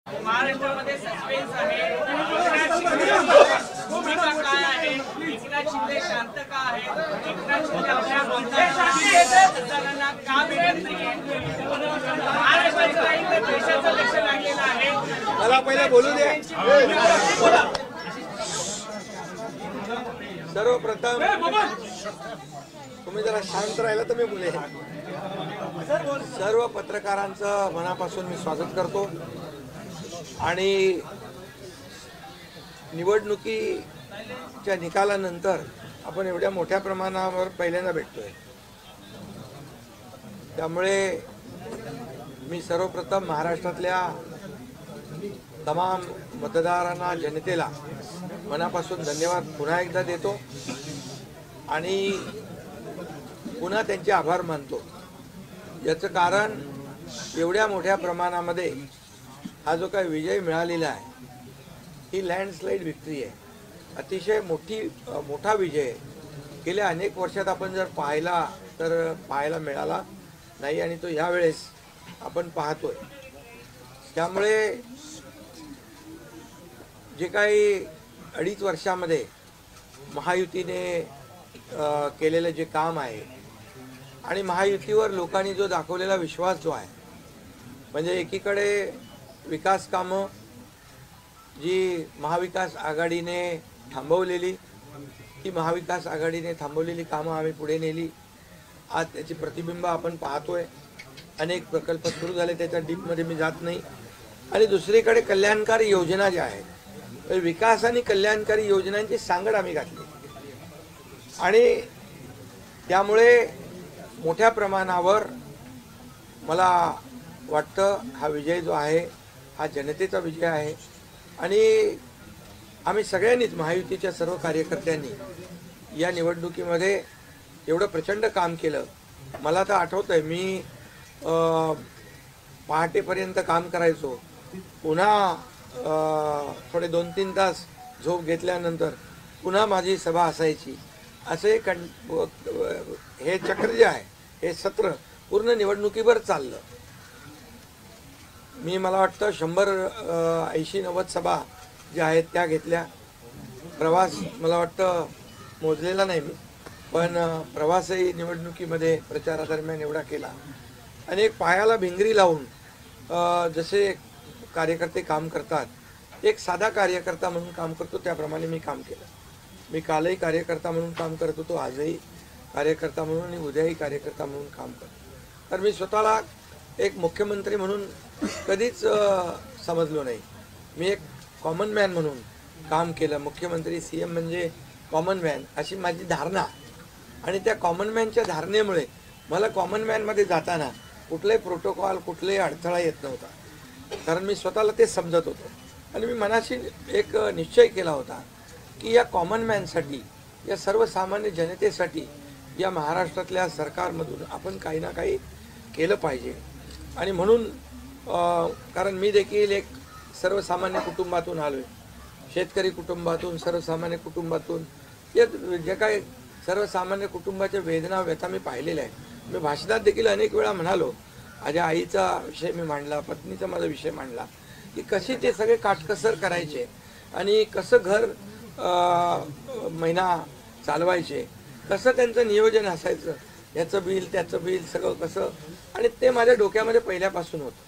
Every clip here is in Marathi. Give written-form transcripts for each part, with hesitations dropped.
महाराष्ट्रामध्ये सस्पेन्स आहे. भूमिका काय आहे? एकनाथ शिंदे शांत का आहे? एकनाथ शिंदे आपल्या आमदारांना का भेटत नाहीये? महाराष्ट्राचं काही तर देशाचं लक्ष लागलेलं आहे. मला पहिले बोलू दे. सर्वप्रथम तुम्ही जरा शांत राहिला तर मी बोले. सर्व पत्रकारांचं मनापासून मी स्वागत करतो आणि निवडणुकीच्या निकालानंतर आपण एवढ्या मोठ्या प्रमाणावर पहिल्यांदा भेटतोय. त्यामुळे मी सर्वप्रथम महाराष्ट्रातल्या तमाम मतदारांना, जनतेला मनापासून धन्यवाद पुन्हा एकदा देतो आणि पुन्हा त्यांचे आभार मानतो. याचं कारण एवढ्या मोठ्या प्रमाणामध्ये हा जो काही विजय मिळालेला आहे ही लँडस्लाईड विक्ट्री आहे. अतिशय मोठा विजय आहे. गेल्या अनेक वर्षात आपण जर पाहायला मिळाला नाही आणि तो यावेळेस आपण पाहतोय. त्यामुळे जे काही 2.5 वर्षामध्ये महायुतीने केलेलं जे काम आहे आणि महायुतीवर लोकांनी जो दाखवलेला विश्वास जो आहे, म्हणजे एकीकडे विकास कामं जी महाविकास आघाडीने थांबवलेली, ती महाविकास आघाडीने थांबवलेली कामं आम्ही पुढे नेली. आज त्याची प्रतिबिंब आपण पाहतोय. अनेक प्रकल्प सुरू झाले, त्याच्या डीपमध्ये मी जात नाही. आणि दुसरीकडे कल्याणकारी योजना ज्या आहेत, विकास आणि कल्याणकारी योजनांची सांगड आम्ही घातली आणि त्यामुळे मोठ्या प्रमाणावर मला वाटतं हा विजय जो आहे हा जनतेचा विजय आहे. आणि आम्ही सगळ्यांनीच, महायुतीच्या सर्व कार्यकर्त्यांनी या निवडणुकीमध्ये एवढं प्रचंड काम केलं. मला तर आठवतंय मी पहाटेपर्यंत काम करायचो. पुन्हा थोडे 2-3 तास झोप घेतल्यानंतर पुन्हा माझी सभा असायची. असे हे चक्र जे आहे, हे सत्र पूर्ण निवडणुकीवर चाललं. मला वाटतं 180-90 सभा ज्या आहेत त्या घेतल्या. प्रवास मला वाटतं मोजलेला नाही मी, पण प्रवासही निवडणुकीमध्ये प्रचारादरम्यान एवढा केला. अनेक पायाला भिंगरी लावून जसे कार्यकर्ते काम करतात, एक साधा कार्यकर्ता म्हणून काम करतो त्याप्रमाणे मी काम केलं. मी कालही कार्यकर्ता म्हणून काम करत होतो, आजही कार्यकर्ता म्हणून आणि उद्याही कार्यकर्ता म्हणून काम करतो. तर मी स्वतःला एक मुख्यमंत्री म्हणून कधीच समजलो नाही. मी एक कॉमन मॅन म्हणून काम केलं. मुख्यमंत्री, CM म्हणजे कॉमन मॅन अशी माझी धारणा. आणि त्या कॉमन मॅनच्या धारणेमुळे मला कॉमन मॅनमध्ये जाताना कुठलाही प्रोटोकॉल, कुठलाही अडथळा येत नव्हता. कारण मी स्वतःला ते समजत होतो आणि मी मनाशी एक निश्चय केला होता की या कॉमन मॅनसाठी, या सर्वसामान्य जनतेसाठी या महाराष्ट्रातल्या सरकारमधून आपण काही ना काही केलं पाहिजे. आणि म्हणून कारण मी देखील एक सर्वसामान्य कुटुंबातून आलो आहे, शेतकरी कुटुंबातून, सर्वसामान्य कुटुंबातून. या जे काही सर्वसामान्य कुटुंबाच्या वेदना, व्यथा मी पाहिलेल्या आहेत. मी भाषणात देखील अनेक वेळा म्हणालो, माझ्या आईचा विषय मी मांडला, पत्नीचा माझा विषय मांडला की कशी ते सगळे काटकसर करायचे आणि कसं घर महिना चालवायचे, कसं त्यांचं नियोजन असायचं, याचं बिल त्याचं बिल सगळं कसं. आणि ते माझ्या डोक्यामध्ये पहिल्यापासून होतं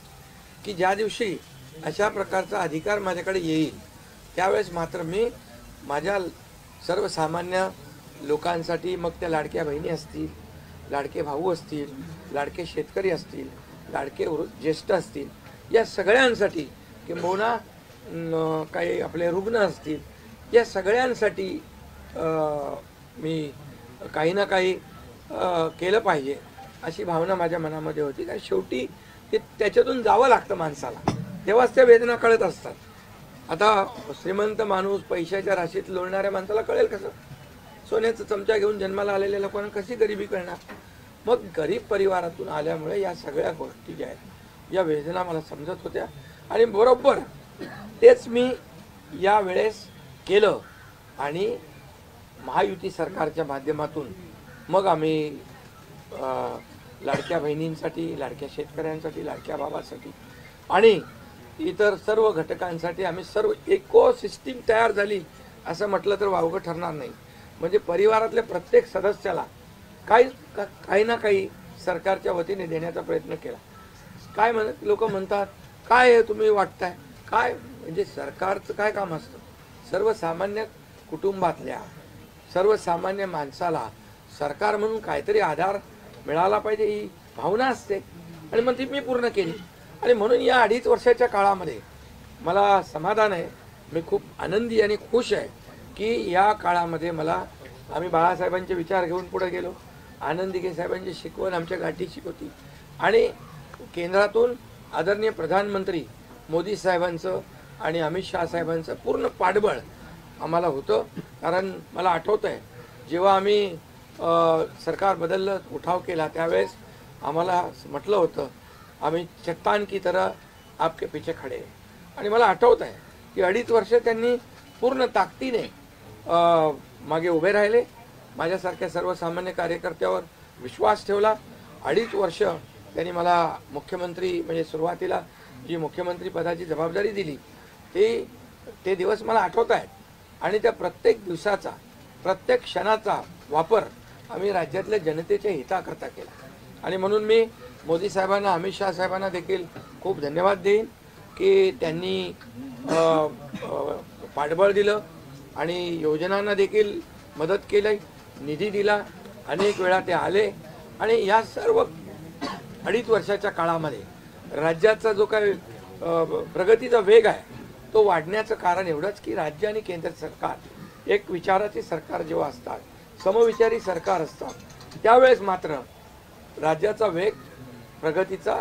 की ज्या दिवशी अशा प्रकारचा अधिकार माझ्याकडे येईल त्यावेळेस मात्र मी माझ्या सर्वसामान्य लोकांसाठी, मग त्या लाडक्या बहिणी असतील, लाडके भाऊ असतील, लाडके शेतकरी असतील, लाडके ज्येष्ठ असतील, या सगळ्यांसाठी, किंबहुना काही आपले रुग्ण असतील, या सगळ्यांसाठी मी काही ना काही केलं पाहिजे अशी भावना माझ्या मनामध्ये होती. कारण शेवटी ते त्याच्यातून जावं लागतं माणसाला, तेव्हाच त्या वेदना कळत असतात. आता श्रीमंत माणूस, पैशाच्या राशीत लोळणाऱ्या माणसाला कळेल कसं? सोन्याचा चमचा घेऊन जन्माला आलेल्या लोकांना कशी गरिबी कळणार? मग गरीब परिवारातून आल्यामुळे या सगळ्या गोष्टी ज्या आहेत, या वेदना मला समजत होत्या आणि बरोबर तेच मी यावेळेस केलं. आणि महायुती सरकारच्या माध्यमातून मग आम्ही लाडक्या बहिणींसाठी, लाडक्या शेतकऱ्यांसाठी, लाडक्या बाबासाठी आणि इतर सर्व घटकांसाठी आम्ही सर्व इको सिस्टीम तयार झाली असं म्हटलं तर वावगं ठरणार नाही. म्हणजे परिवारातल्या प्रत्येक सदस्याला काही ना काही सरकारच्या वतीने देण्याचा प्रयत्न केला. काय लोक म्हणतात काय आहे तुम्ही वाटताय काय, म्हणजे सरकारचं काय काम असतं, सर्वसामान्य कुटुंबातल्या सर्वसामान्य माणसाला सरकार म्हणून काहीतरी आधार मिळाला पाहिजे ही भावना असते आणि मग ती मी पूर्ण केली. आणि म्हणून या 2.5 वर्षाच्या काळामध्ये मला समाधान आहे, मी खूप आनंदी आणि खुश आहे की या काळामध्ये आम्ही बाळासाहेबांचे विचार घेऊन पुढे गेलो. आनंद दिघे साहेबांची शिकवण आमच्या गाठीशी होती आणि केंद्रातून आदरणीय प्रधानमंत्री मोदी साहेबांचं आणि अमित शहा साहेबांचं पूर्ण पाठबळ आम्हाला होतं. कारण मला आठवतं आहे जेव्हा आम्ही सरकार बदललं उठाव केला त्यावेळेस आम्हाला म्हटलं होतं आम्ही चट्टान की तरह आपके पीछे खडे हैं. आणि मला आठवत आहे की 2.5 वर्ष त्यांनी पूर्ण ताकदीने मागे उभे राहिले, माझ्यासारख्या सर्वसामान्य कार्यकर्त्यावर विश्वास ठेवला. 2.5 वर्ष त्यांनी मला मुख्यमंत्री म्हणजे सुरुवातीला जी मुख्यमंत्री पदाची जबाबदारी दिली ते दिवस मला आठवत आहेत. आणि त्या प्रत्येक दिवसाचा प्रत्येक क्षणाचा वापर आम्ही राज्यातल्या जनतेच्या हिताकरता केला. आणि म्हणून मी मोदी साहेबांना अमित शहा साहेबांना देखील खूप धन्यवाद देईन की त्यांनी पाठबळ दिलं आणि योजनांना देखील मदत केली, निधी दिला, अनेक वेळा ते आले. आणि या सर्व 2.5 वर्षाच्या काळामध्ये राज्याचा जो काही प्रगतीचा वेग आहे तो वाढण्याचं कारण एवढंच की राज्य आणि केंद्र सरकार एक विचाराचे सरकार जेव्हा असतात, समविचारी सरकार असतात त्यावेळेस मात्र राज्याचा वेग प्रगतीचा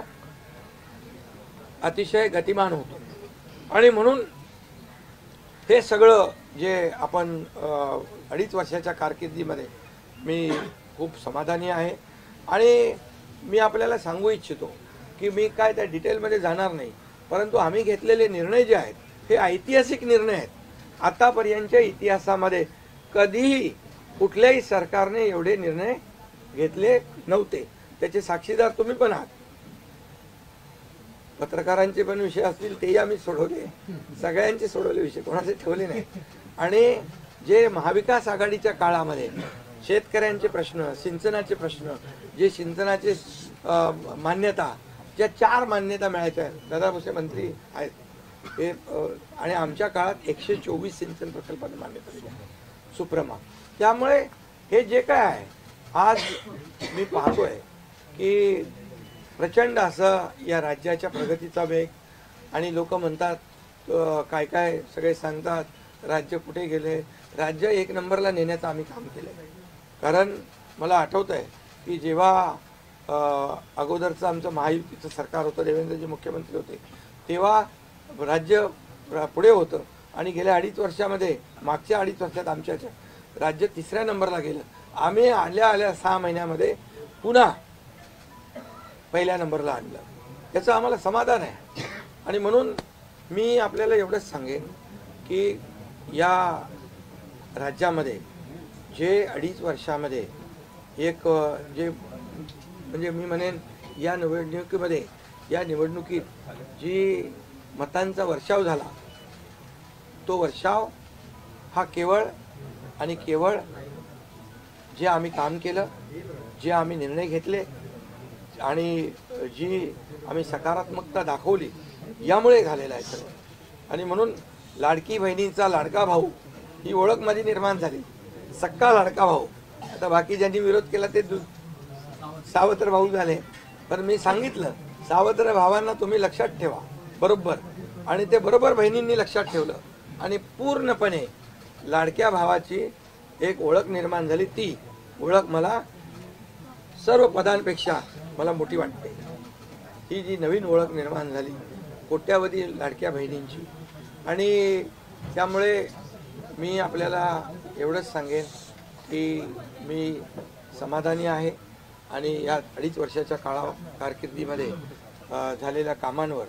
अतिशय गतिमान होतो. आणि म्हणून हे सगळं जे आपण 2.5 वर्षाच्या कारकिर्दीमध्ये मी खूप समाधानी आहे. आणि मी आपल्याला सांगू इच्छितो की मी काय त्या डिटेलमध्ये जाणार नाही, परंतु आम्ही घेतलेले निर्णय जे आहेत हे ऐतिहासिक निर्णय आहेत. आतापर्यंतच्या इतिहासामध्ये कधीही कुठल्याही सरकारने एवढे निर्णय घेतले नव्हते. त्याचे साक्षीदार तुम्ही पण आहात. पत्रकारांचे पण विषय असतील तेही आम्ही सोडवले, सगळ्यांचे सोडवले विषय, कोणाचे ठेवले नाही. आणि जे महाविकास आघाडीच्या काळामध्ये शेतकऱ्यांचे प्रश्न, सिंचनाचे प्रश्न, जे सिंचनाचे मान्यता, ज्या 4 मान्यता मिळायच्या, दादा भुसे मंत्री आहेत हे, आणि आमच्या काळात 124 सिंचन प्रकल्पांना मान्यता दिली सुप्रमा. त्यामुळे हे जे काय आहे आज मी पाहतोय की प्रचंड असं या राज्याच्या प्रगतीचा वेग. आणि लोक म्हणतात काय काय सगळे सांगतात राज्य कुठे गेले, राज्य 1 नंबरला नेण्याचं आम्ही काम केलं. कारण मला आठवतं आहे की जेव्हा अगोदरचं आमचं महायुतीचं सरकार होतं, देवेंद्रजी मुख्यमंत्री होते, तेव्हा राज्य पुढे होतं. आणि गेल्या 2.5 वर्षामध्ये मागच्या 2.5 वर्षात आमच्या राज्य 3ऱ्या नंबरला गेलं. आम्ही आल्या 6 महिन्यामध्ये पुन्हा 1ल्या नंबरला आणलं. याचं आम्हाला समाधान आहे. आणि म्हणून मी आपल्याला एवढंच सांगेन की या राज्यामध्ये जे 2.5 वर्षामध्ये एक जे म्हणजे मी म्हणेन या निवडणुकीत जी मतांचा वर्षाव झाला तो वर्षाव हा केवळ आणि केवळ जे आम्ही काम केलं, जे आम्ही निर्णय घेतले आणि जी आम्ही सकारात्मकता दाखवली यामुळे झालेला आहे सगळं. आणि म्हणून लाडकी बहिणीचा लाडका भाऊ ही ओळख माझी निर्माण झाली, सक्का लाडका भाऊ. आता बाकी ज्यांनी विरोध केला ते सावत्र भाऊ झाले, पण मी सांगितलं सावत्र भावांना तुम्ही लक्षात ठेवा बरोबर. आणि ते बरोबर बहिणींनी लक्षात ठेवलं आणि पूर्णपणे लाडक्या भावाची एक ओळख निर्माण झाली. ती ओळख मला सर्व पदांपेक्षा मला मोठी वाटते. ही जी नवीन ओळख निर्माण झाली कोट्यावधी लाडक्या बहिणींची. आणि त्यामुळे मी आपल्याला एवढंच सांगेन की मी समाधानी आहे आणि या 2.5 वर्षाच्या कारकिर्दीमध्ये झालेल्या कामांवर.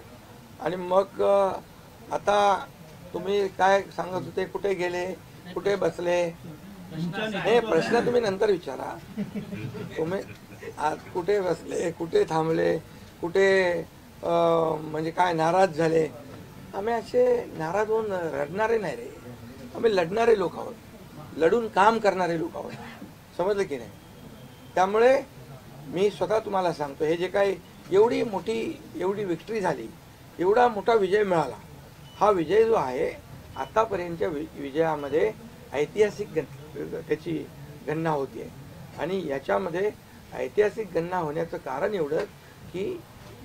आणि मग आता तुम्ही काय सांगत होते, कुठे गेले, कुठे बसले, हे प्रश्न तुम्ही नंतर विचारा. तुम्ही कुठे बसले, कुठे थांबले, कुठे म्हणजे काय नाराज झाले, आम्ही असे नाराज होऊन रडणारे नाही रे, आम्ही लढणारे लोक आहोत, लढून काम करणारे लोक आहोत, समजलं की नाही. त्यामुळे मी स्वतः तुम्हाला सांगतो, हे जे काही एवढी मोठी एवढी विक्ट्री झाली, एवढा मोठा विजय मिळाला, हा विजय जो आहे आतापर्यंतच्या विजयामध्ये ऐतिहासिक त्याची गणना होती आहे. आणि याच्यामध्ये ऐतिहासिक गणना होण्याचं कारण एवढं की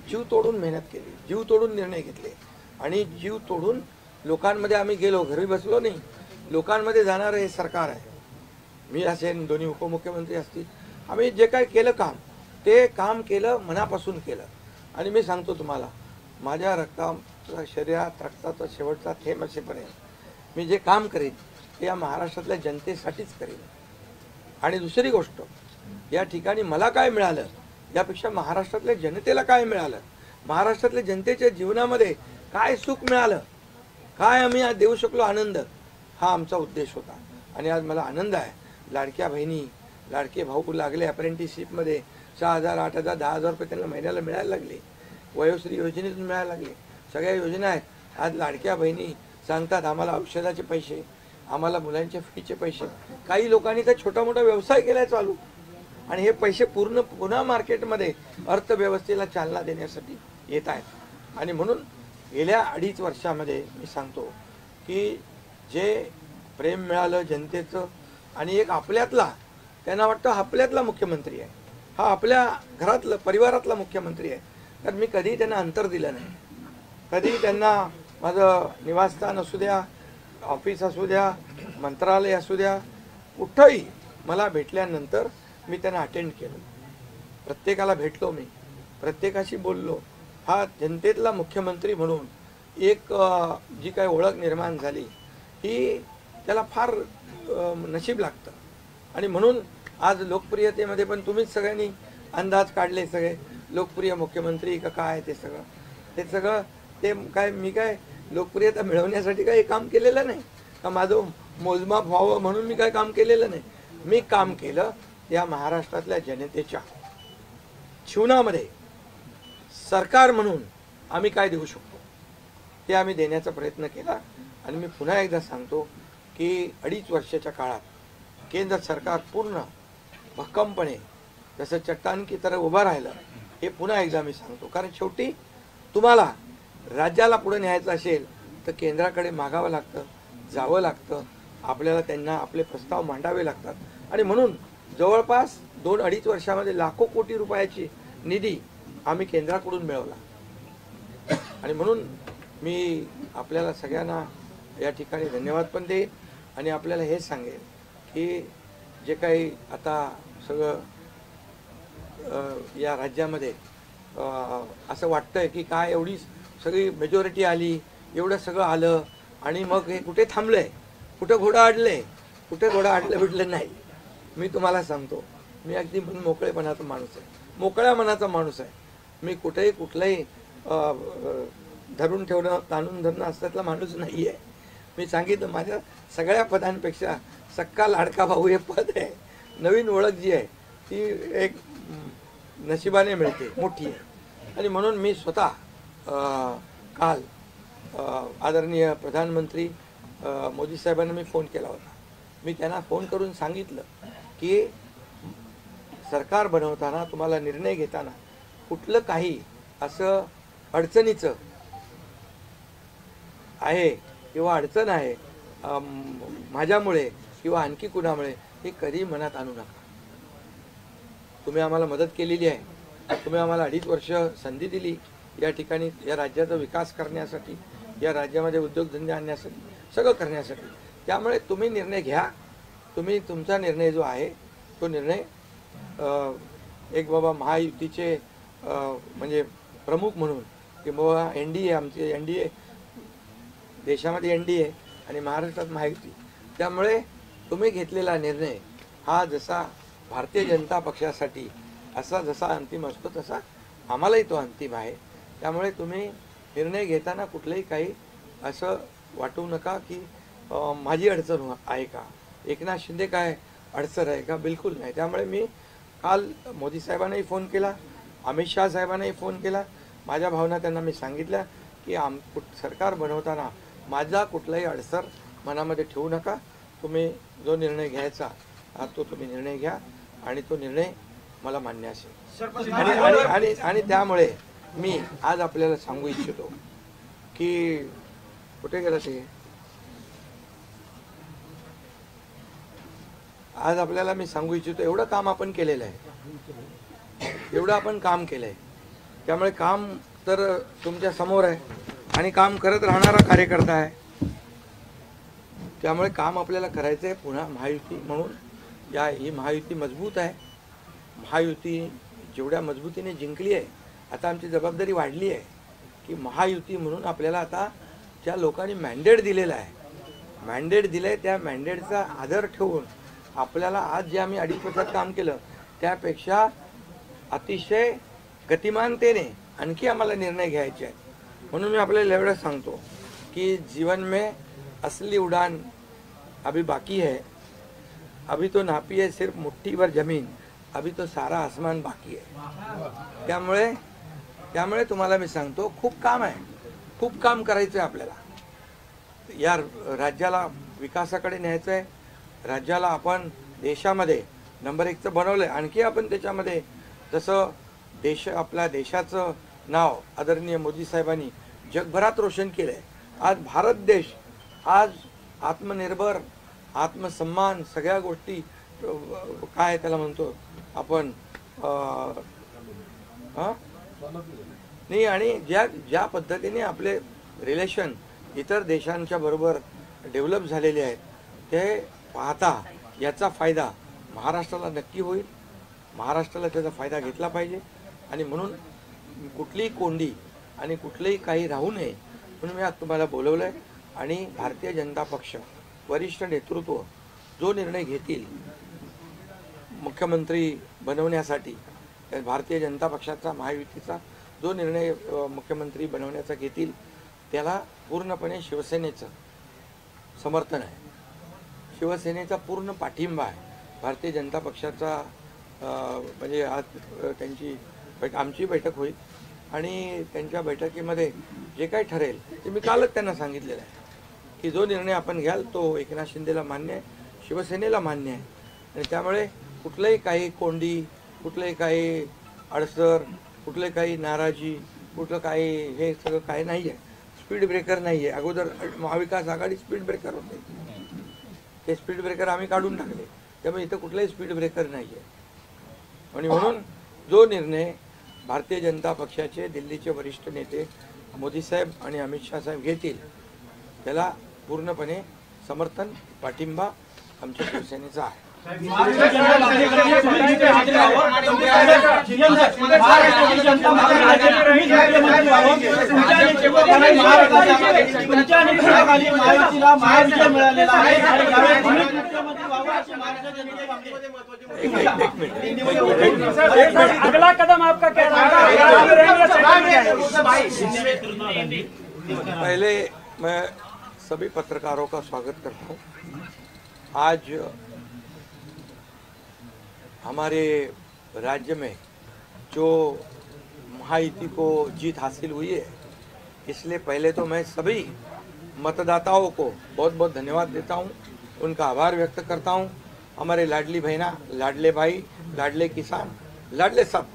जीव तोडून मेहनत केली, जीव तोडून निर्णय घेतले आणि जीव तोडून लोकांमध्ये आम्ही गेलो, घरी बसलो नाही, लोकांमध्ये जाणारं हे सरकार आहे. मी असेल, दोन्ही उपमुख्यमंत्री असतील, आम्ही जे काय केलं काम, ते काम केलं, मनापासून केलं. आणि मी सांगतो तुम्हाला, माझ्या शरीरात रक्ताचा शेवटचा थेंब असेपर्यंत मी जे काम करेन ते या महाराष्ट्रातल्या जनतेसाठीच करेन. आणि दुसरी गोष्ट, या ठिकाणी मला काय मिळालं यापेक्षा महाराष्ट्रातल्या जनतेला काय मिळालं, महाराष्ट्रातल्या जनतेच्या जीवनामध्ये काय सुख मिळालं, काय आम्ही आज देऊ शकलो आनंद, हा आमचा उद्देश होता. आणि आज मला आनंद आहे, लाडक्या बहिणी लाडके भाऊ लागले, अप्रेंटिसशिपमध्ये 6,000 8,000 10,000 रुपये त्यांना महिन्याला मिळायला लागले, वयोश्री योजनेतून मिळायला लागले, सगळ्या योजना आहेत. आज लाडक्या बहिणी सांगतात आम्हाला औषधाचे पैसे, आम्हाला मुलांच्या फीचे पैसे. काही लोकांनी तर छोटा मोठा व्यवसाय केलाय चालू, आणि हे पैसे पुन्हा मार्केटमध्ये अर्थव्यवस्थेला चालना देण्यासाठी येत आहेत. आणि म्हणून गेल्या 2.5 वर्षामध्ये मी सांगतो की जे प्रेम मिळालं जनतेचं, आणि एक आपल्यातला, त्यांना वाटतं आपल्यातला मुख्यमंत्री आहे, हा आपल्या घरातला परिवारातला मुख्यमंत्री आहे. तर मी कधीही त्यांना अंतर दिलं नाही, कधीही त्यांना माझं निवासस्थान असू द्या, ऑफिस असू द्या, मंत्रालय असू द्या, कुठंही मला भेटल्यानंतर मी त्यांना अटेंड केलं, प्रत्येकाला भेटलो, मी प्रत्येकाशी बोललो. हा जनतेतला मुख्यमंत्री म्हणून एक जी काही ओळख निर्माण झाली ही त्याला फार नशीब लागतं. आणि म्हणून आज लोकप्रियतेमध्ये पण तुम्हीच सगळ्यांनी अंदाज काढले, सगळे लोकप्रिय मुख्यमंत्री का काय, ते सगळं ते काय, मी काय लोकप्रियता मिळवण्यासाठी काही काम केलेलं नाही का, माझं मोजमाप व्हावं म्हणून मी काय काम केलेलं नाही. मी काम केलं या महाराष्ट्रातल्या जनतेच्या जीवनामध्ये सरकार म्हणून आम्ही काय देऊ शकतो ते आम्ही देण्याचा प्रयत्न केला. आणि मी पुन्हा एकदा सांगतो की 2.5 वर्षाच्या काळात केंद्र सरकार पूर्ण भक्कमपणे जसं चट्टान की तरह उभं राहिलं, हे पुन्हा एकदा मी सांगतो. कारण शेवटी तुम्हाला राज्याला पुढे न्यायचं असेल तर केंद्राकडे मागावं लागतं, जावं लागतं, आपल्याला त्यांना आपले प्रस्ताव मांडावे लागतात. आणि म्हणून जवळपास 2-2.5 वर्षामध्ये लाखो कोटी रुपयाची निधी आम्ही केंद्राकडून मिळवला. आणि म्हणून मी आपल्याला सगळ्यांना या ठिकाणी धन्यवाद पण देईन आणि आपल्याला हे सांगेन की जे काही आता सगळं या राज्यामध्ये असं वाटतंय की काय एवढी सगळी मेजॉरिटी आली, एवढं सगळं आलं आणि मग हे कुठे थांबलंय, कुठं घोडा अडलंय, कुठे घोडा अडलं बिडलं नाही. मी तुम्हाला सांगतो, मी अगदी मोकळेपणाचा माणूस आहे, मोकळ्या मनाचा माणूस आहे. मी कुठेही कुठलंही धरून ठेवणं, ताणून धरणं असल्यातला माणूस नाही आहे. मी सांगितलं, माझ्या सगळ्या पदांपेक्षा सक्का लाडका भाऊ हे पद आहे. नवीन ओळख जी आहे ती एक नशिबाने मिळते, मोठी आहे. आणि म्हणून मी स्वतः काल आदरणीय प्रधानमंत्री मोदी साहेबांना मी फोन केला होता. मी त्यांना फोन करून सांगितलं की सरकार बनवताना, तुम्हाला निर्णय घेताना कुठलं काही असं अडचणीचं आहे किंवा अडचण आहे माझ्यामुळे किंवा आणखी कुणामुळे, हे कधी मनात आणू नका. तुम्ही आम्हाला मदत केलेली आहे, तुम्ही आम्हाला 2.5 वर्ष संधी दिली या ठिकाणी या राज्याचा विकास करण्यासाठी, या राज्यामध्ये उद्योगधंदे आणण्यासाठी, सगळं करण्यासाठी. त्यामुळे तुम्ही निर्णय घ्या, तुम्ही तुमचा निर्णय जो आहे तो निर्णय एक बाबा महायुतीचे म्हणजे प्रमुख म्हणून की बाबा NDA, आमचे NDA, देशामध्ये NDA आणि महाराष्ट्रात महायुती. त्यामुळे तुम्ही घेतलेला निर्णय हा जसा भारतीय जनता पक्षासाठी असा जसा अंतिम असतो तसा आम्हालाही तो अंतिम आहे. त्यामुळे तुम्ही निर्णय घेताना कुठलंही काही असं वाटू नका की माझी अडचण आहे का, एकनाथ शिंदे काय अडचण आहे का, बिलकुल नाही. त्यामुळे मी काल मोदी साहेबांनाही फोन केला, अमित शाह साहेबांनाही फोन केला. माझ्या भावना त्यांना मी सांगितल्या की सरकार बनवताना माझा कुठलाही अडसर मनामध्ये ठेवू नका. तुम्ही जो निर्णय घ्यायचा तो तुम्ही निर्णय घ्या आणि तो निर्णय मला मान्य असेल. आणि त्यामुळे मी आज आपल्याला सांगू इच्छितो की कुठे गेलं ते, आज आपल्याला मी सांगू इच्छितो एवढं काम आपण केलेलं आहे, एवढं आपण काम केलं आहे. त्यामुळे काम तर तुमच्या समोर आहे आणि काम करत राहणारा कार्यकर्ता आहे. त्यामुळे काम आपल्याला करायचं आहे. पुन्हा महायुती म्हणून ही महायुती मजबूत आहे. महायुती जेवढ्या मजबूतीने जिंकली आहे, आता आमची जबाबदारी वाढली आहे की महायुती म्हणून आपल्याला आता ज्या लोकांनी मॅन्डेट दिलेला आहे, मॅन्डेट दिलं आहे, त्या मॅन्डेटचा आदर ठेवून आपल्याला आज जे आम्ही 2.5 वर्षात काम केलं त्यापेक्षा अतिशय गतिमानतेने आणखी आम्हाला निर्णय घ्यायचे आहेत. म्हणून मी आपल्याला एवढं सांगतो कि जीवन में असली उड़ान अभी बाकी है. अभी तो नापी है सिर्फ मुट्ठी भर जमीन, अभी तो सारा आसमान बाकी है. त्यामुळे तुम्हाला मी सांगतो खूप काम आहे, खूप काम करायचं आहे आपल्याला. या राज्याला विकासाकडे न्यायचं आहे. राज्याला आपण देशामध्ये नंबर 1चं बनवलंय. आणखी आपण त्याच्यामध्ये जसं आपल्या देशाचं नाव आदरणीय मोदी साहेबांनी जगभरात रोशन केलंय. आज भारत देश आज आत्मनिर्भर, आत्मसन्मान सगळ्या गोष्टी काय त्याला म्हणतो आपण नाही. आणि ज्या पद्धतीने आपले रिलेशन इतर देशांच्या बरोबर डेव्हलप झालेले आहेत ते पाहता याचा फायदा महाराष्ट्राला नक्की होईल. महाराष्ट्राला त्याचा फायदा घेतला पाहिजे आणि म्हणून कुठलीही कोंडी आणि कुठलेही काही राहू नये म्हणून मी आज तुम्हाला बोलवलंय. आणि भारतीय जनता पक्ष वरिष्ठ नेतृत्व जो निर्णय घेतील मुख्यमंत्री बनवण्यासाठी, भारतीय जनता पक्षाचा महायुतीचा जो निर्णय मुख्यमंत्री बनवण्याचा घेतील त्याला पूर्णपणे शिवसेनेचं समर्थन आहे. शिवसेनेचा पूर्ण पाठिंबा आहे. भारतीय जनता पक्षाचा म्हणजे आज आमची बैठक होईल आणि त्यांच्या बैठकीमध्ये जे काही ठरेल ते मी कालच त्यांना सांगितलेलं आहे की जो निर्णय आपण घ्याल तो एकनाथ शिंदेला मान्य आहे, शिवसेनेला मान्य आहे. आणि त्यामुळे कुठलंही काही कोंडी, कुठलंही काही अडसर, कुठले काही नाराजी, कुठलं काही हे सगळं काही नाही आहे. स्पीड ब्रेकर नाही आहे. अगोदर महाविकास आघाडी स्पीड ब्रेकर होते, ते स्पीड ब्रेकर आम्ही काढून टाकले. त्यामुळे इथं कुठलाही स्पीड ब्रेकर नाही आहे. आणि म्हणून जो निर्णय भारतीय जनता पक्षाचे दिल्लीचे वरिष्ठ नेते मोदी साहेब आणि अमित शाह साहेब घेतील त्याला पूर्णपणे समर्थन, पाठिंबा आमच्या शिवसेनेचा आहे. अगला कदम आपका क्या पहले मैं सभी पत्रकारों का स्वागत करता हूँ. आज हमारे राज्य में जो महायुति को जीत हासिल हुई है, इसलिए पहले तो मैं सभी मतदाताओं को बहुत बहुत धन्यवाद देता हूँ, उनका आभार व्यक्त करता हूँ. हमारे लाडली बहना, लाडले भाई, लाडले किसान, लाडले सब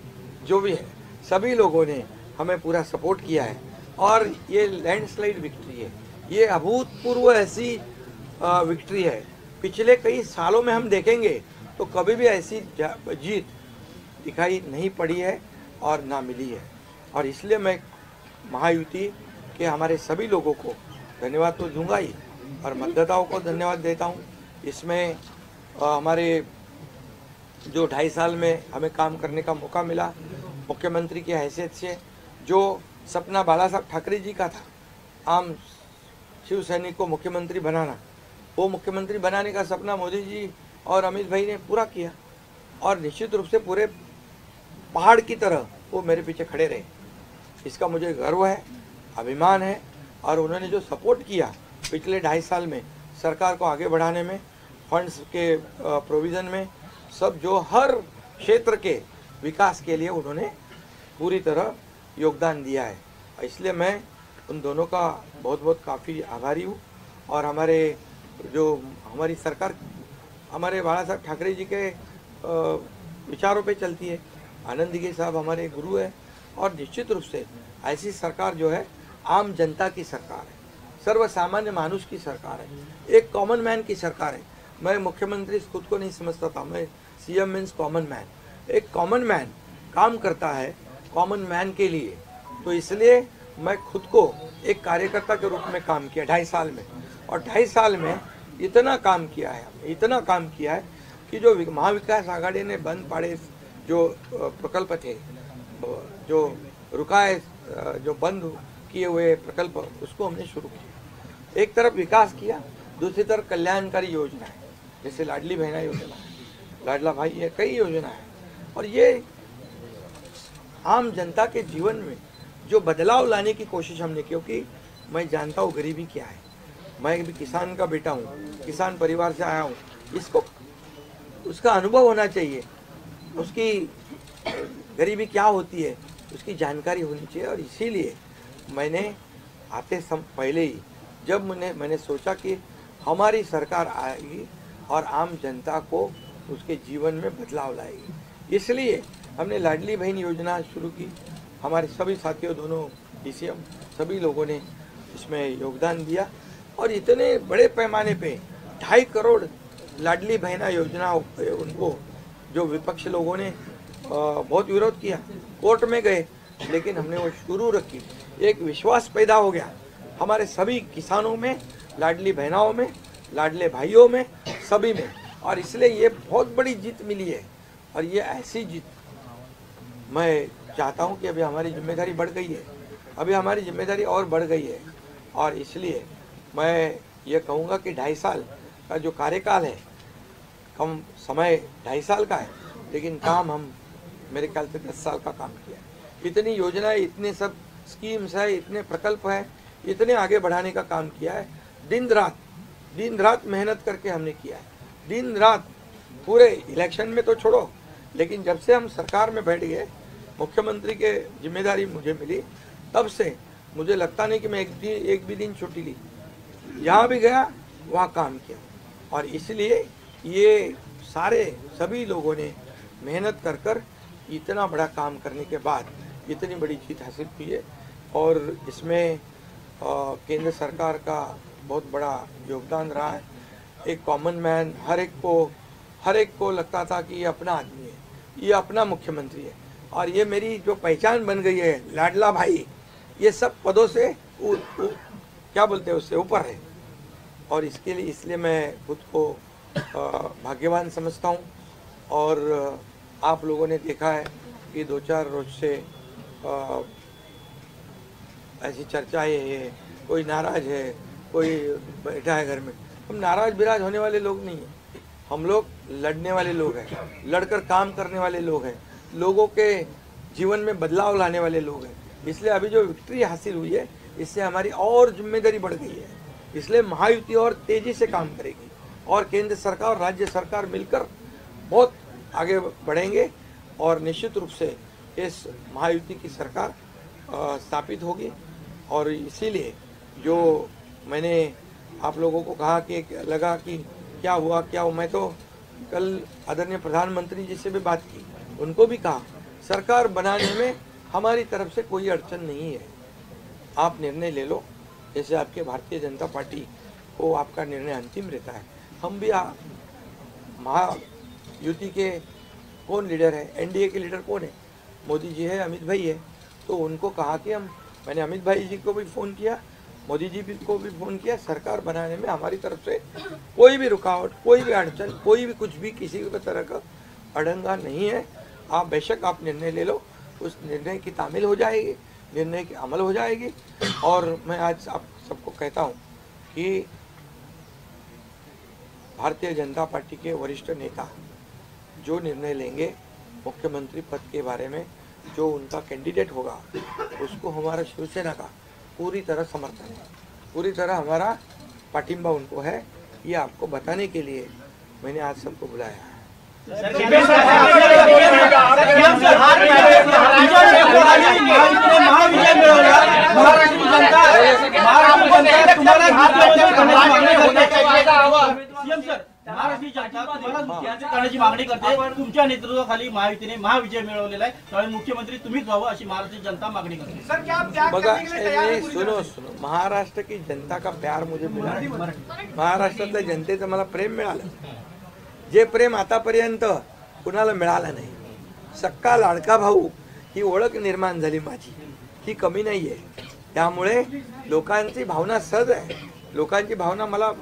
जो भी है, सभी लोगों ने हमें पूरा सपोर्ट किया है और ये लैंडस्लाइड विक्ट्री है. ये अभूतपूर्व ऐसी विक्ट्री है. पिछले कई सालों में हम देखेंगे तो कभी भी ऐसी जीत दिखाई नहीं पड़ी है और ना मिली है. और इसलिए मैं महायुति के हमारे सभी लोगों को धन्यवाद तो दूंगा ही और मतदाताओं को धन्यवाद देता हूँ. इसमें हमारे जो 2.5 साल में हमें काम करने का मौका मिला, मुख्यमंत्री की हैसियत से जो सपना बाला साहब ठाकरे जी का था, आम शिव सैनिक को मुख्यमंत्री बनाना, वो मुख्यमंत्री बनाने का सपना मोदी जी और अमित भाई ने पूरा किया. और निश्चित रूप से पूरे पहाड़ की तरह वो मेरे पीछे खड़े रहे. इसका मुझे गर्व है, अभिमान है. और उन्होंने जो सपोर्ट किया पिछले 2.5 साल में सरकार को आगे बढ़ाने में, फंड्स के प्रोविज़न में, सब जो हर क्षेत्र के विकास के लिए उन्होंने पूरी तरह योगदान दिया है. इसलिए मैं उन दोनों का बहुत बहुत काफ़ी आभारी हूँ। और हमारी सरकार हमारे बाला साहब ठाकरे जी के विचारों पे चलती है। आनंद दीघे साहब हमारे गुरु है और निश्चित रूप से ऐसी सरकार जो है आम जनता की सरकार है, सर्वसामान्य मानुष की सरकार है, एक कॉमन मैन की सरकार है। मैं मुख्यमंत्री खुद को नहीं समझता था, मैं सीएम मीन्स कॉमन मैन। एक कॉमन मैन काम करता है कॉमन मैन के लिए, तो इसलिए मैं खुद को एक कार्यकर्ता के रूप में काम किया 2.5 साल में। और 2.5 साल में इतना काम किया है कि जो महाविकास आघाड़ी ने बंद पड़े जो प्रकल्प थे, जो रुकाए, जो बंद किए हुए प्रकल्प, उसको हमने शुरू किया। एक तरफ विकास किया, दूसरी तरफ कल्याणकारी योजना है, जैसे लाडली बहना योजना है, लाडला भाई है, कई योजना है। और ये आम जनता के जीवन में जो बदलाव लाने की कोशिश हमने की, क्योंकि मैं जानता हूँ गरीबी क्या है। मैं भी किसान का बेटा हूँ, किसान परिवार से आया हूँ। इसको उसका अनुभव होना चाहिए, उसकी गरीबी क्या होती है उसकी जानकारी होनी चाहिए। और इसीलिए मैंने पहले ही जब मैंने सोचा कि हमारी सरकार आएगी और आम जनता को उसके जीवन में बदलाव लाएगी, इसलिए हमने लाडली बहन योजना शुरू की। हमारे सभी साथियों, दोनों डीसीएम, सभी लोगों ने इसमें योगदान दिया और इतने बड़े पैमाने पे 2.5 करोड़ लाडली बहना योजना उनको, जो विपक्ष लोगों ने बहुत विरोध किया, कोर्ट में गए, लेकिन हमने वो शुरू रखी। एक विश्वास पैदा हो गया हमारे सभी किसानों में, लाडली बहनाओं में, लाडले भाइयों में, सभी में। और इसलिए ये बहुत बड़ी जीत मिली है। और ये ऐसी जीत मैं चाहता हूँ कि अभी हमारी जिम्मेदारी बढ़ गई है, अभी हमारी जिम्मेदारी और बढ़ गई है। और इसलिए मैं ये कहूँगा कि 2.5 साल का जो कार्यकाल है, कम समय 2.5 साल का है, लेकिन काम हम मेरे ख्याल से 10 साल का काम किया है। इतनी योजनाएं, इतने सब स्कीम्स है, इतने प्रकल्प है, इतने आगे बढ़ाने का काम किया है। दिन रात मेहनत करके हमने किया है, दिन रात। पूरे इलेक्शन में तो छोड़ो, लेकिन जब से हम सरकार में बैठ गए, मुख्यमंत्री के जिम्मेदारी मुझे मिली, तब से मुझे लगता नहीं कि मैं एक भी दिन छुट्टी ली। जहाँ भी गया वहाँ काम किया। और इसलिए ये सभी लोगों ने मेहनत कर इतना बड़ा काम करने के बाद इतनी बड़ी जीत हासिल की है। और इसमें केंद्र सरकार का बहुत बड़ा योगदान रहा है। एक कॉमन मैन, हर एक को लगता था कि ये अपना आदमी है, ये अपना मुख्यमंत्री है। और ये मेरी जो पहचान बन गई है, लाडला भाई, ये सब पदों से क्या बोलते हैं, उससे ऊपर है। और इसलिए मैं खुद को भाग्यवान समझता हूँ। और आप लोगों ने देखा है कि 2-4 रोज से ऐसी चर्चाएं है, कोई नाराज है, कोई बैठा है घर में। हम नाराज बिराज होने वाले लोग नहीं हैं, हम लोग लड़ने वाले लोग हैं, लड़कर काम करने वाले लोग हैं, लोगों के जीवन में बदलाव लाने वाले लोग हैं। इसलिए अभी जो विक्ट्री हासिल हुई है, इससे हमारी और जिम्मेदारी बढ़ गई है। इसलिए महायुति और तेजी से काम करेगी और केंद्र सरकार और राज्य सरकार मिलकर बहुत आगे बढ़ेंगे और निश्चित रूप से इस महायुति की सरकार स्थापित होगी। और इसीलिए जो मैंने आप लोगों को कहा कि लगा कि क्या हुआ, मैं तो कल आदरणीय प्रधानमंत्री जी से भी बात की, उनको भी कहा सरकार बनाने में हमारी तरफ से कोई अड़चन नहीं है, आप निर्णय ले लो। जैसे आपके भारतीय जनता पार्टी को आपका निर्णय अंतिम रहता है, हम भी महायुति के कौन लीडर है, एनडीए के लीडर कौन है, मोदी जी है, अमित भाई है। तो उनको कहा कि मैंने अमित भाई जी को भी फ़ोन किया, मोदी जी को भी फ़ोन किया, सरकार बनाने में हमारी तरफ से कोई भी रुकावट, कोई भी अड़चन, कोई भी कुछ भी किसी भी तरह का अड़ंगा नहीं है। आप बेशक आप निर्णय ले लो, उस निर्णय की तामील हो जाएगी, निर्णय की अमल हो जाएगी। और मैं आज आप सबको कहता हूँ कि भारतीय जनता पार्टी के वरिष्ठ नेता जो निर्णय लेंगे मुख्यमंत्री पद के बारे में, जो उनका कैंडिडेट होगा, उसको हमारा शिवसेना का पूरी तरह समर्थन है, पूरी तरह हमारा पाटिंबा उनको है। ये आपको बताने के लिए मैंने आज सबको बुलाया है। महाविजय मिळवला, महाराष्ट्र जनता तुम्हाला महाराष्ट्र जनता तुम्हाला मुख्यमंत्री करण्याची मागणी करते. तुमच्या नेतृत्वाखाली महायुतीने महाविजय मिळवलेला आहे, त्यामुळे मुख्यमंत्री तुम्हीच व्हावं अशी महाराष्ट्र जनता मागणी करते. बघा सुनो सुनो, महाराष्ट्र की जनता का प्यार मुझे मिला, महाराष्ट्रातल्या जनतेचं मला प्रेम मिळालं, जे प्रेम आतापर्यंत कुणाला मिळालं नाही. सक्का लाडका भाऊ ही ओळख निर्माण झाली माझी, ही कमी नाही आहे. त्यामुळे लोकांची भावना सहज आहे, लोकांची भावना मला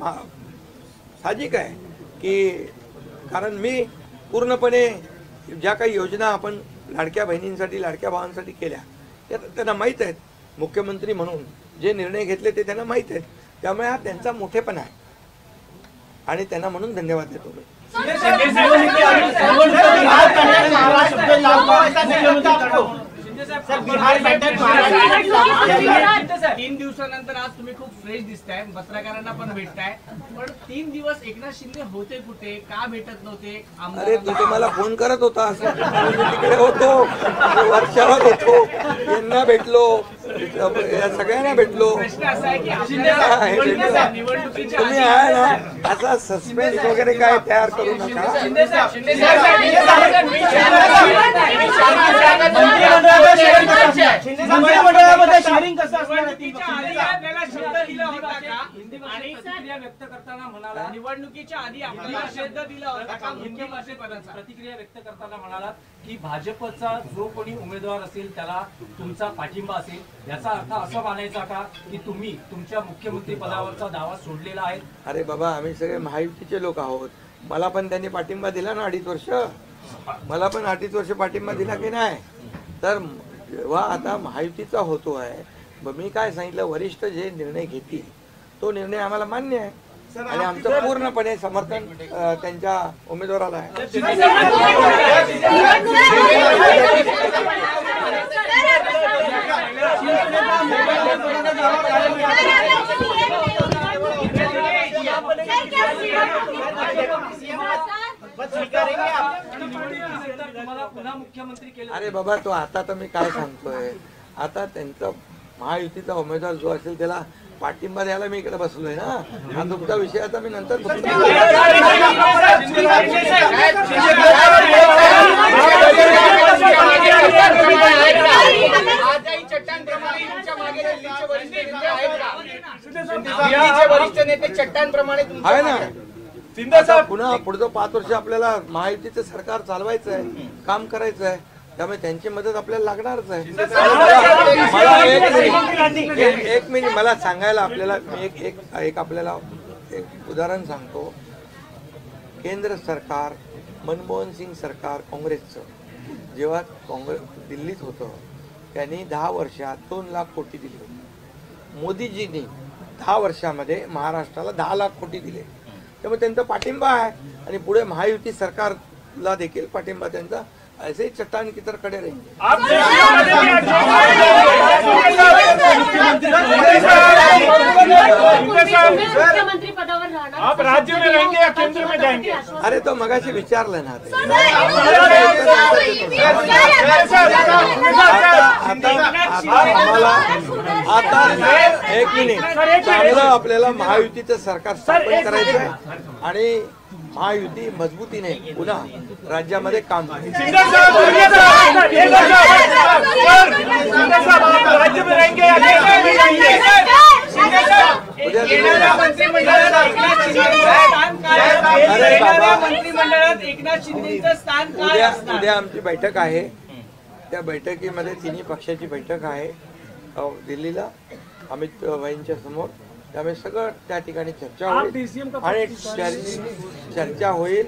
साहजिक आहे की कारण मी पूर्णपणे ज्या काही योजना आपण लाडक्या बहिणींसाठी लाडक्या भावांसाठी केल्या त्या त्यांना माहीत आहेत. मुख्यमंत्री म्हणून जे निर्णय घेतले ते त्यांना माहीत आहेत. त्यामुळे हा त्यांचा मोठेपणा आहे आणि त्यांना म्हणून धन्यवाद देतो मी. 3 दिवसानंतर आज तुम्ही खूप फ्रेश दिसताय, पत्रकारांना पण भेटताय, पण 3 दिवस एकनाथ शिंदे होते कुठे, का भेटत नव्हते? अरे तू तर मला फोन करत होता, तिकडे होतो, वर्षावर होतो, यांना भेटलो, सगळ्यांना भेटलो. प्रश्न असा आहे की तुम्ही आहे ना असा सस्पेन्स वगैरे काय तयार करू नका. मंत्रिमंडळामध्ये शेअरिंग कसं असणार? आपल्याला शब्द दिला होता का आणि प्रतिक्रिया व्यक्त करताना म्हणाला, निवडणुकीच्या आधी आपल्याला शब्द दिला होता का मुख्यमंत्रीपदाचा? प्रतिक्रिया व्यक्त करताना म्हणालात की भाजपचा जो कोणी उमेदवार असेल त्याला तुमचा पाठिंबा असेल, याचा अर्थ असं मानायचा का की तुम्ही तुमच्या मुख्यमंत्री पदावरचा दावा सोडलेला आहे? अरे बाबा, आम्ही सगळे महायुतीचे लोक आहोत. मला पण त्यांनी पाठिंबा दिला ना 2.5 वर्ष, मला पण 2.5 वर्ष पाठिंबा दिला की नाही. तर जेव्हा आता महायुतीचा होतो आहे, मी काय सांगितलं, वरिष्ठ जे निर्णय घेतील तो निर्णय आम्हाला मान्य आहे आणि आमचं पूर्णपणे समर्थन त्यांच्या उमेदवाराला आहे. अरे बाबा, तो आता तर मी काय सांगतोय, आता त्यांचा महायुतीचा उमेदवार जो असेल त्याला पाठिंबा द्यायला मी इकडे बसलोय ना. हा तुमचा विषय आता मी नंतर आहे ना. पुन्हा पुढचं 5 वर्ष आपल्याला महायुतीचं सरकार चालवायचं आहे, काम करायचं आहे, त्यामुळे त्यांची मदत आपल्याला लागणारच आहे. मला एक मिनिट मला सांगायला, आपल्याला एक आपल्याला एक उदाहरण सांगतो. केंद्र सरकार, मनमोहन सिंग सरकार काँग्रेसचं, जेव्हा काँग्रेस दिल्लीत होतं त्यांनी 10 वर्षात 2 लाख कोटी दिले होते. मोदीजींनी 10 वर्षामध्ये महाराष्ट्राला 10 लाख कोटी दिले. त्यामुळे त्यांचा पाठिंबा आहे आणि पुढे महायुती सरकारला देखील पाठिंबा त्यांचा ऐसे ही चट्टान की तरह खड़े रहेंगे. मुख्यमंत्री पदावर राहणार, आप राज्य में रहेंगे या केंद्र में जाएंगे? अरे तो मगाशी विचारलं ना ते. आता एक मिनिट, चांगलं आपल्याला महायुतीचं सरकार स्थापन करायचं आहे आणि महायुती मजबूतीने पुन्हा राज्यामध्ये काम करेल. उद्या आमची बैठक आहे, त्या बैठकीमध्ये तिन्ही पक्षाची बैठक आहे दिल्लीला अमित भाईंच्या समोर. त्यामुळे सगळं त्या ठिकाणी चर्चा होईल आणि चर्चा होईल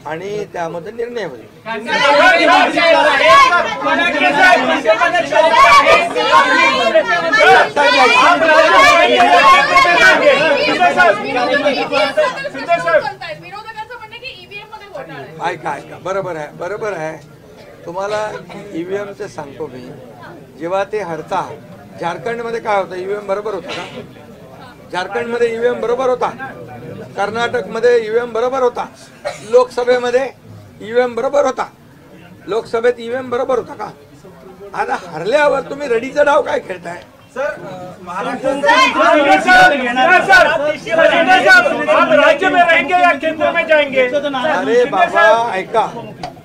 आणि त्यामध्ये निर्णय होईल. ऐका ऐका, बरोबर आहे. तुम्हाला ईव्हीएमचं सांगतो मी. जेव्हा ते हरता, झारखंडमध्ये काय होतं, ईव्हीएम बरोबर होता का? झारखंडमध्ये ईव्हीएम बरोबर होता, कर्नाटकमध्ये ईव्हीएम बरोबर होता, लोकसभेमध्ये ईव्हीएम बरोबर होता. लोकसभेत ईव्हीएम बरोबर होता का? आता हरल्यावर तुम्ही रडीचा डाव काय खेळताय? आप राज्य में रहेंगे या केंद्र में जाएंगे? अरे बाबा ऐका,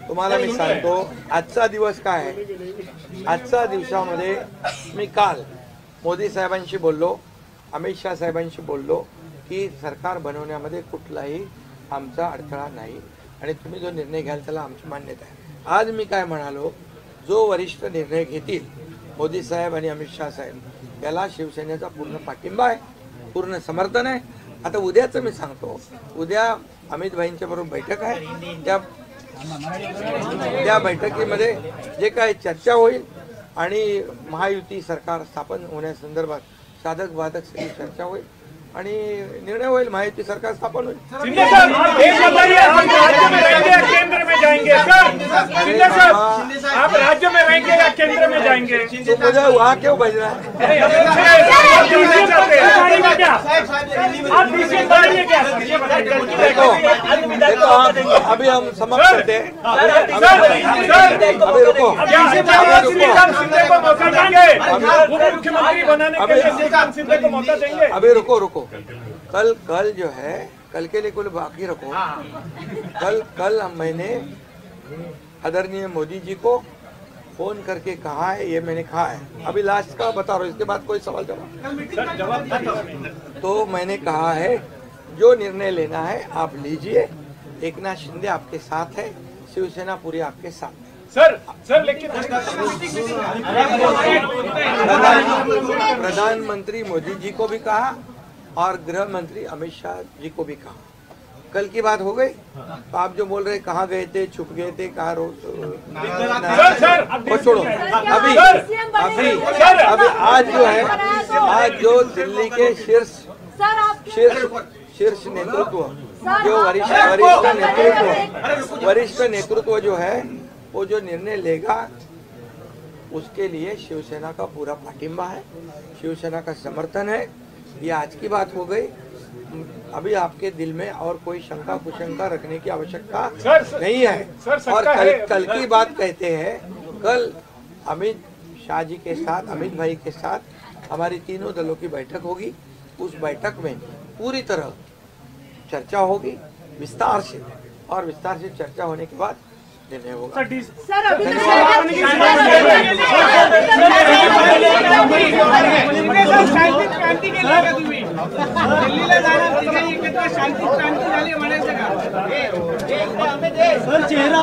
तुम्हाला मी सांगतो आजचा दिवस काय आहे. आजच्या दिवसामध्ये मी काल मोदी साहेबांशी बोललो, अमित शाह साहेबांशी बोललो की सरकार बनवण्यामध्ये कुठलाही आमचा अडथळा नाही आणि तुम्ही जो निर्णय घ्याल त्याला आमची मान्यता आहे. आज मी काय म्हणालो, जो वरिष्ठ निर्णय घेतील मोदी साहेब आणि अमित शाह साहेब याला शिवसेनेचा पूर्ण पाठिंबा आहे, पूर्ण समर्थन आहे. आता उद्याचं मी सांगतो, उद्या अमित भाईंच्या बरोबर बैठक आहे. त्या बैठकीमध्ये जे काही चर्चा होईल आणि महायुती सरकार स्थापन होण्यासंदर्भात साधक बाधक सगळी चर्चा होईल आणि निर्णय होईल. महायुती सरकार स्थापन होईल. शिंदे साहब, एक बताइए, आप राज्य में रहेंगे या केंद्र में जाएंगे? सर शिंदे साहब, आप राज्य में रहेंगे या केंद्र में जाएंगे? तो मुझे वहाँ क्यों भेज रहा है? आप पीछे बढ़िए क्या? देखो अभी हम समाप्त करते हैं. अभी रुको, शिंदे को मौका देंगे, उप मुख्यमंत्री बनाने के लिए शिंदे को मौका देंगे. अभी रुको. कल जो है, कल के लिए कुल बाकी रखो. कल मैंने आदरणीय मोदी जी को फोन करके कहा है, ये मैंने कहा है. अभी लास्ट का बता रहा हूँ, इसके बाद कोई सवाल जवाब. तो मैंने कहा है जो निर्णय लेना है आप लीजिए. एकनाथ शिंदे आपके साथ है, शिवसेना पूरी आपके साथ है. सर लेकिन प्रधानमंत्री मोदी जी को भी कहा और गृह मंत्री अमित शाह जी को भी कहा. कल की बात हो गई. तो आप जो बोल रहे कहाँ गए थे, छुप गए थे, कहाँ वो छोड़ो. अभी आज जो है, आज जो दिल्ली के शीर्ष नेतृत्व, जो वरिष्ठ नेतृत्व जो है वो जो निर्णय लेगा उसके लिए शिवसेना का पूरा पाठिंबा है, शिवसेना का समर्थन है. ये आज की बात हो गई. अभी आपके दिल में और कोई शंका कुशंका रखने की आवश्यकता नहीं है. और कल की बात कहते हैं, कल अमित शाह जी के साथ, अमित भाई के साथ हमारी तीनों दलों की बैठक होगी. उस बैठक में पूरी तरह चर्चा होगी विस्तार से, और विस्तार से चर्चा होने के बाद निर्णय होगा. सर अभी शांती क्रांती केली का तुम्ही? दिल्लीला जाणार तिघे एकत्र शांती क्रांती झाली म्हणायचं का? सर चेहरा